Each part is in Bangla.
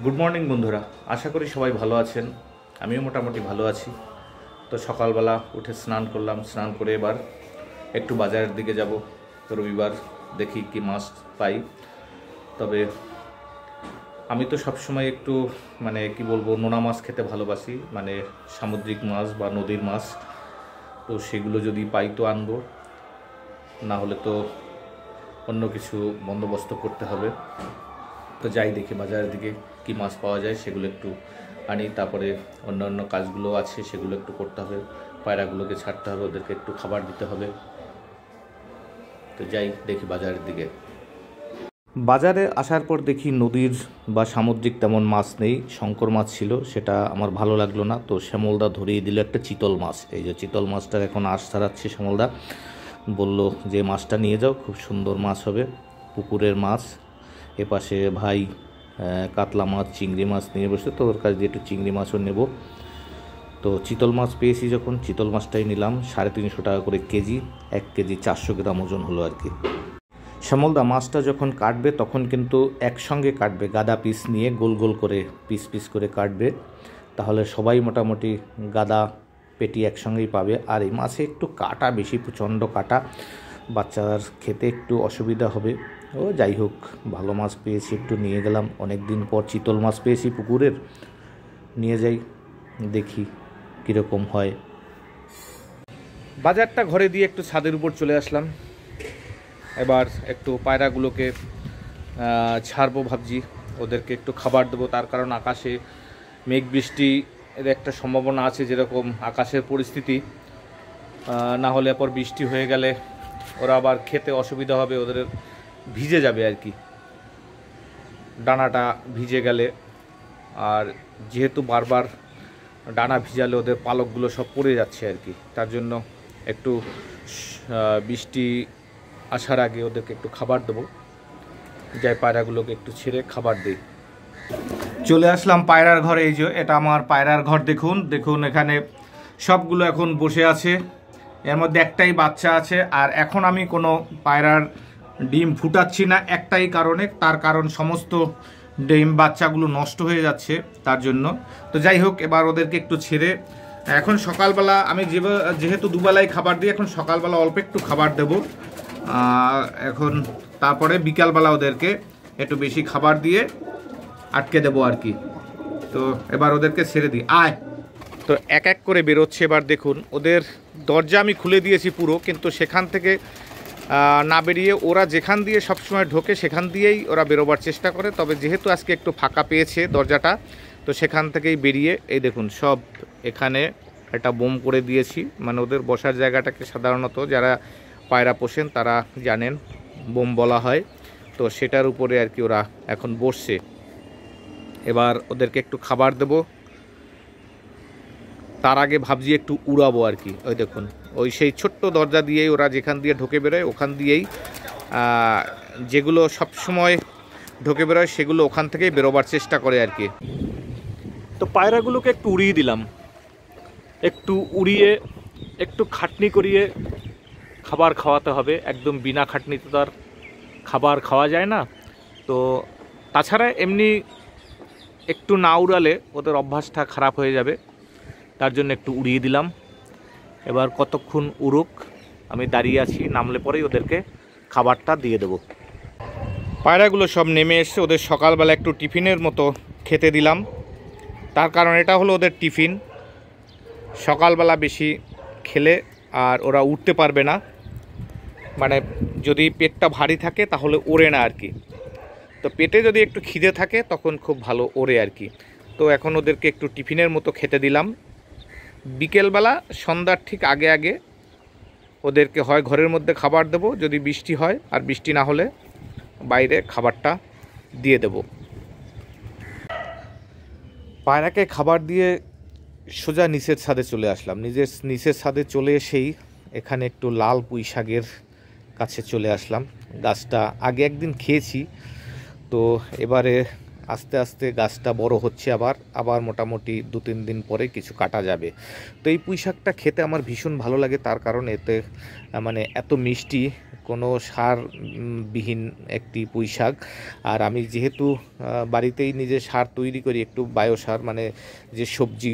গুড মর্নিং বন্ধুরা, আশা করি সবাই ভালো আছেন। আমিও মোটামুটি ভালো আছি। তো সকালবেলা উঠে স্নান করলাম, স্নান করে এবার একটু বাজারের দিকে যাব। তো রবিবার, দেখি কি মাছ পাই। তবে আমি তো সবসময় একটু কি বলবো, নোনা মাছ খেতে ভালোবাসি, সামুদ্রিক মাছ বা নদীর মাছ। তো সেগুলো যদি পাই তো আনবো, না হলে তো অন্য কিছু বন্দোবস্ত করতে হবে। তো যাই দেখি বাজারের দিকে কি মাছ পাওয়া যায়, সেগুলো একটু আনি। তারপরে অন্য কাজগুলো আছে, সেগুলো একটু করতে হবে। পায়রাগুলোকে ছাড়তে হবে, ওদেরকে একটু খাবার দিতে হবে। তো যাই দেখি বাজারের দিকে। বাজারে আসার পর দেখি নদীর বা সামুদ্রিক তেমন মাছ নেই, শঙ্কর মাছ ছিল, সেটা আমার ভালো লাগলো না। তো শ্যামলদা ধরিয়ে দিল একটা চিতল মাছ। এই যে চিতল মাছটার এখন আঁশ ছাড়াচ্ছে শ্যামলদা, বলল যে মাছটা নিয়ে যাও, খুব সুন্দর মাছ হবে, পুকুরের মাছ। এপাশে ভাই কাতলা মাছ, চিংড়ি মাছ নিয়ে বসে, তো ওর কাছ দিয়ে একটু চিংড়ি মাছও নেব। তো চিতল মাছ পেয়েছি যখন, চিতল মাছটাই নিলাম। 350 টাকা করে কেজি, 1 কেজি 400 গ্রাম ওজন হলো আর কি। শ্যামলদা মাছটা যখন কাটবে তখন কিন্তু একসঙ্গে কাটবে, গাদা পিস নিয়ে গোল গোল করে পিস পিস করে কাটবে, তাহলে সবাই মোটামুটি গাদা পেটি একসঙ্গেই পাবে। আর এই মাছে একটু কাটা বেশি, প্রচণ্ড কাটা, বাচ্চার খেতে একটু অসুবিধা হবে। ও যাই হোক, ভালো মাছ পেয়েছি, একটু নিয়ে গেলাম। অনেক দিন পর চিতল মাছ পেয়েছি পুকুরের, নিয়ে যাই, দেখি কীরকম হয়। বাজারটা ঘরে দিয়ে একটু ছাদের উপর চলে আসলাম। এবার একটু পায়রাগুলোকে ছাড়বো ভাবছি, ওদেরকে একটু খাবার দেবো। তার কারণ আকাশে মেঘ বৃষ্টি এর একটা সম্ভাবনা আছে, যেরকম আকাশের পরিস্থিতি। না হলে পর বৃষ্টি হয়ে গেলে ওরা আবার খেতে অসুবিধা হবে, ওদের ভিজে যাবে আর কি, ডানাটা ভিজে গেলে। আর যেহেতু বারবার ডানা ভিজালে ওদের পালকগুলো সব পড়ে যাচ্ছে আর কি, তার জন্য একটু বৃষ্টি আসার আগে ওদেরকে একটু খাবার দেবো। যাই পায়রাগুলোকে একটু ছেড়ে খাবার দিই। চলে আসলাম পায়রার ঘরে। এই যে এটা আমার পায়রার ঘর, দেখুন দেখুন, এখানে সবগুলো এখন বসে আছে, এর মধ্যে একটাই বাচ্চা আছে। আর এখন আমি কোনো পায়রার ডিম ফুটাচ্ছি না, একটাই কারণে, তার কারণ সমস্ত ডিম বাচ্চাগুলো নষ্ট হয়ে যাচ্ছে তার জন্য। তো যাই হোক, এবার ওদেরকে একটু ছেড়ে, এখন সকালবেলা আমি যেহেতু দুবেলায় খাবার দিই, এখন সকালবেলা অল্প একটু খাবার দেব, এখন তারপরে বিকালবেলা ওদেরকে একটু বেশি খাবার দিয়ে আটকে দেবো আর কি। তো এবার ওদেরকে ছেড়ে দিই, আয়। তো এক এক করে বেরোচ্ছে। এবার দেখুন, ওদের দরজা আমি খুলে দিয়েছি পুরো, কিন্তু সেখান থেকে না বেরিয়ে ওরা যেখান দিয়ে সবসময় ঢোকে সেখান দিয়েই ওরা বেরোবার চেষ্টা করে। তবে যেহেতু আজকে একটু ফাঁকা পেয়েছে দরজাটা, তো সেখান থেকেই বেরিয়ে, এই দেখুন সব এখানে একটা বোম করে দিয়েছি। ওদের বসার জায়গাটাকে সাধারণত যারা পায়রা পোষেন তারা জানেন বোম বলা হয়। তো সেটার উপরে আর কি ওরা এখন বসছে। এবার ওদেরকে একটু খাবার দেব, তার আগে ভাবছি একটু উড়াবো আর কি। ওই দেখুন, ওই সেই ছোট্ট দরজা দিয়েই ওরা যেখান দিয়ে ঢোকে বেরোয়, ওখান দিয়েই যেগুলো সব সময় ঢোকে বেরোয় সেগুলো ওখান থেকেই বেরোবার চেষ্টা করে আর কি। তো পায়রাগুলোকে একটু উড়িয়ে দিলাম, একটু উড়িয়ে একটু খাটনি করিয়ে খাবার খাওয়াতে হবে। একদম বিনা খাটনিতে তো আর খাবার খাওয়া যায় না। তো তাছাড়া এমনি একটু না উড়ালে ওদের অভ্যাসটা খারাপ হয়ে যাবে, তার জন্য একটু উড়িয়ে দিলাম। এবার কতক্ষণ উড়ুক, আমি দাঁড়িয়ে আছি, নামলে পরেই ওদেরকে খাবারটা দিয়ে দেব। পায়রাগুলো সব নেমে এসছে, ওদের সকালবেলা একটু টিফিনের মতো খেতে দিলাম। তার কারণ এটা হলো ওদের টিফিন, সকালবেলা বেশি খেলে আর ওরা উঠতে পারবে না, যদি পেটটা ভারী থাকে তাহলে ওড়ে না আর কি। তো পেটে যদি একটু খিদে থাকে তখন খুব ভালো ওড়ে আর কি। তো এখন ওদেরকে একটু টিফিনের মতো খেতে দিলাম। বিকেলবেলা সন্ধ্যার ঠিক আগে আগে ওদেরকে হয় ঘরের মধ্যে খাবার দেব, যদি বৃষ্টি হয়, আর বৃষ্টি না হলে বাইরে খাবারটা দিয়ে দেব। পায়রাকে খাবার দিয়ে সোজা নিচের ছাদে চলে আসলাম। নিচের ছাদে চলে এসেই এখানে একটু লাল পুঁই শাকের কাছে চলে আসলাম। গাছটা আগে একদিন খেয়েছি, তো এবারে আস্তে আস্তে গাছটা বড় হচ্ছে, আবার মোটামুটি 2-3 দিন পরে কিছু কাটা যাবে। তো এই পুঁই শাকটা খেতে আমার ভীষণ ভালো লাগে, তার কারণ এতে মানে এত মিষ্টি, কোনো সার বিহীন একটি পুঁই শাক। আর আমি যেহেতু বাড়িতেই নিজে সার তৈরি করি, একটু বায়ো সার, মানে যে সবজি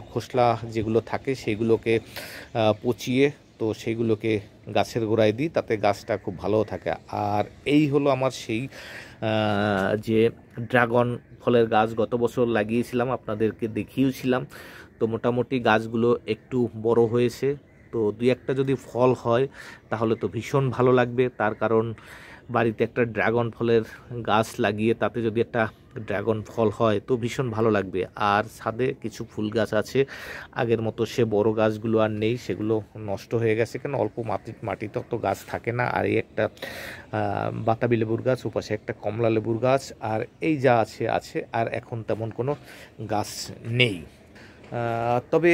খোসলা যেগুলো থাকে সেগুলোকে পচিয়ে তো সেইগুলোকে গাছের গোড়ায় দিই, তাতে গাছটা খুব ভালো থাকে। আর এই হলো আমার সেই যে ড্রাগন ফলের গাছ গত বছর লাগিয়েছিলাম, আপনাদেরকে দেখিয়েছিলাম। তো মোটামুটি গাছগুলো একটু বড় হয়েছে, তো 2-1টা যদি ফল হয় তাহলে তো ভীষণ ভালো লাগবে। তার কারণ বাড়িতে একটা ড্রাগন ফলের গাছ লাগিয়ে তাতে যদি একটা ড্রাগন ফল হয় তো ভীষণ ভালো লাগবে। আর ছাদে কিছু ফুল গাছ আছে, আগের মতো সে বড় গাছগুলো আর নেই, সেগুলো নষ্ট হয়ে গেছে, কেন অল্প মাটিতে অত গাছ থাকে না। আর এই একটা বাতাবি লেবুর গাছ, ওপাশে একটা কমলা লেবুর গাছ, আর এই যা আছে, আর এখন তেমন কোনো গাছ নেই। তবে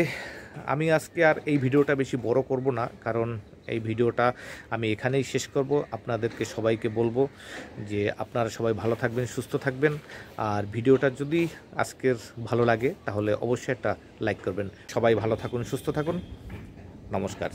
আমি আজকে আর এই ভিডিওটা বেশি বড় করব না, কারণ এই ভিডিওটা আমি এখানেই শেষ করব। আপনাদেরকে সবাইকে বলবো যে আপনারা সবাই ভালো থাকবেন, সুস্থ থাকবেন। আর ভিডিওটা যদি আজকের ভালো লাগে তাহলে অবশ্যই একটা লাইক করবেন। সবাই ভালো থাকুন, সুস্থ থাকুন, নমস্কার।